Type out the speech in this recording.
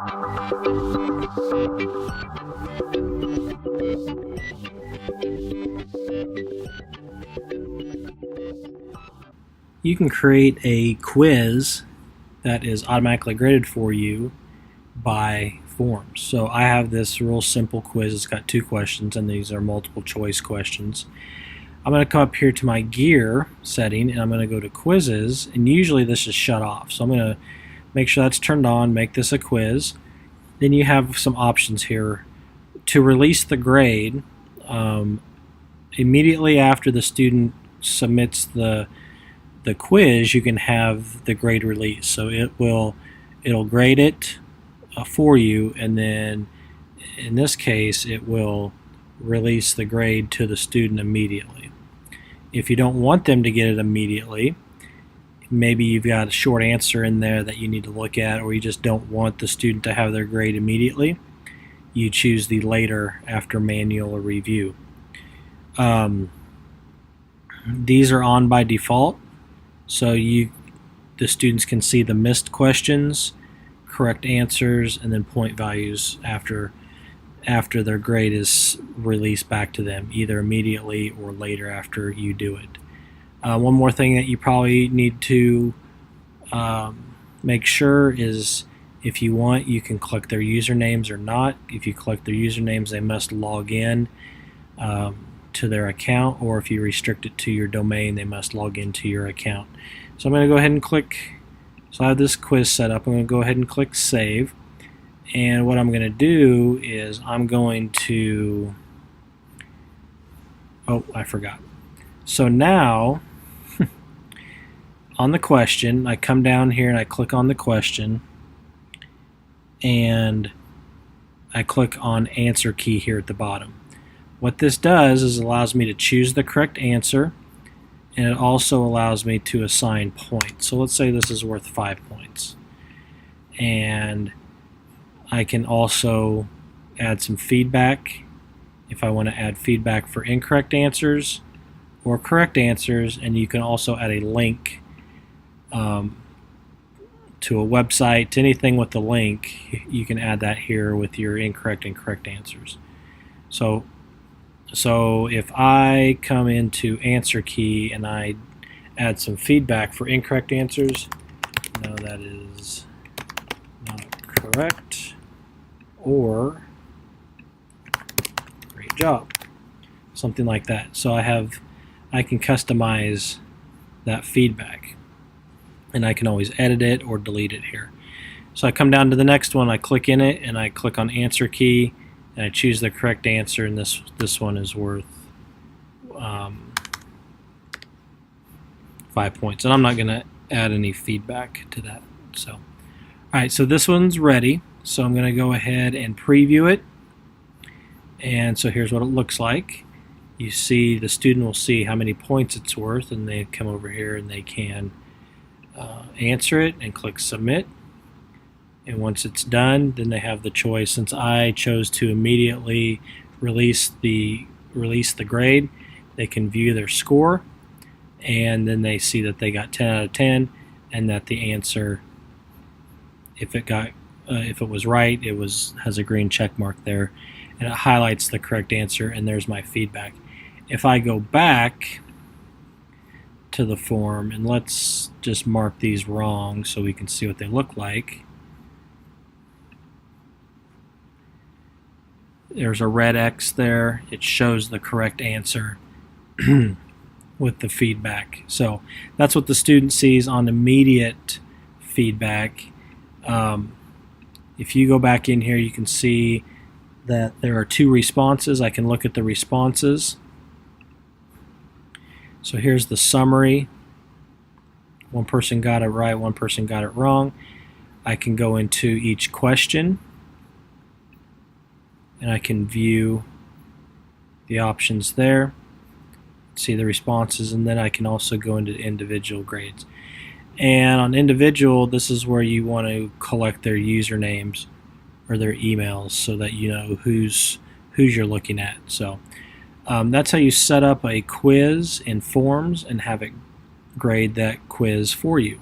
You can create a quiz that is automatically graded for you by forms. So I have this real simple quiz. It's got 2 questions, and these are multiple choice questions. I'm going to come up here to my gear setting, and I'm going to go to quizzes, and usually this is shut off. So I'm going to make sure that's turned on, make this a quiz. Then you have some options here. To release the grade, immediately after the student submits the quiz, you can have the grade release. So it'll grade it for you, and then in this case it will release the grade to the student immediately. If you don't want them to get it immediately, maybe you've got a short answer in there that you need to look at, or you just don't want the student to have their grade immediately, you choose the later after manual or review. These are on by default, so the students can see the missed questions, correct answers, and then point values after their grade is released back to them, either immediately or later after you do it. One more thing that you probably need to make sure is, if you want, you can click their usernames or not. If you click their usernames, they must log in to their account, or if you restrict it to your domain, they must log into your account. So I'm going to go ahead and click. So I have this quiz set up. I'm going to go ahead and click Save. And what I'm going to do is I'm going to, oh, I forgot. So now, on the question, I come down here and I click on the question, and I click on Answer Key here at the bottom. What this does is allows me to choose the correct answer, and it also allows me to assign points. So let's say this is worth 5 points. And I can also add some feedback if I want to add feedback for incorrect answers or correct answers, and you can also add a link to a website, to anything with the link. You can add that here with your incorrect and correct answers. So if I come into Answer Key and I add some feedback for incorrect answers, no, that is not correct, or great job, something like that. So I can customize that feedback, and I can always edit it or delete it here. So I come down to the next one, I click in it, and I click on Answer Key, and I choose the correct answer, and this one is worth 5 points, and I'm not going to add any feedback to that. So, all right, so this one's ready, so I'm going to go ahead and preview it. And so here's what it looks like. You see, the student will see how many points it's worth, and they come over here and they can answer it and click Submit. And once it's done, then they have the choice. Since I chose to immediately release the grade, they can view their score, and then they see that they got 10 out of 10, and that the answer, if it was right, has a green check mark there, and it highlights the correct answer, and there's my feedback. If I go back to the form, and let's just mark these wrong so we can see what they look like. There's a red X there. It shows the correct answer with the feedback. So that's what the student sees on immediate feedback. If you go back in here, you can see that there are 2 responses. I can look at the responses. So here's the summary. One person got it right, one person got it wrong. I can go into each question, and I can view the options there, see the responses, and then I can also go into individual grades. And on individual, this is where you want to collect their usernames or their emails so that you know who's you're looking at. So that's how you set up a quiz in Forms and have it grade that quiz for you.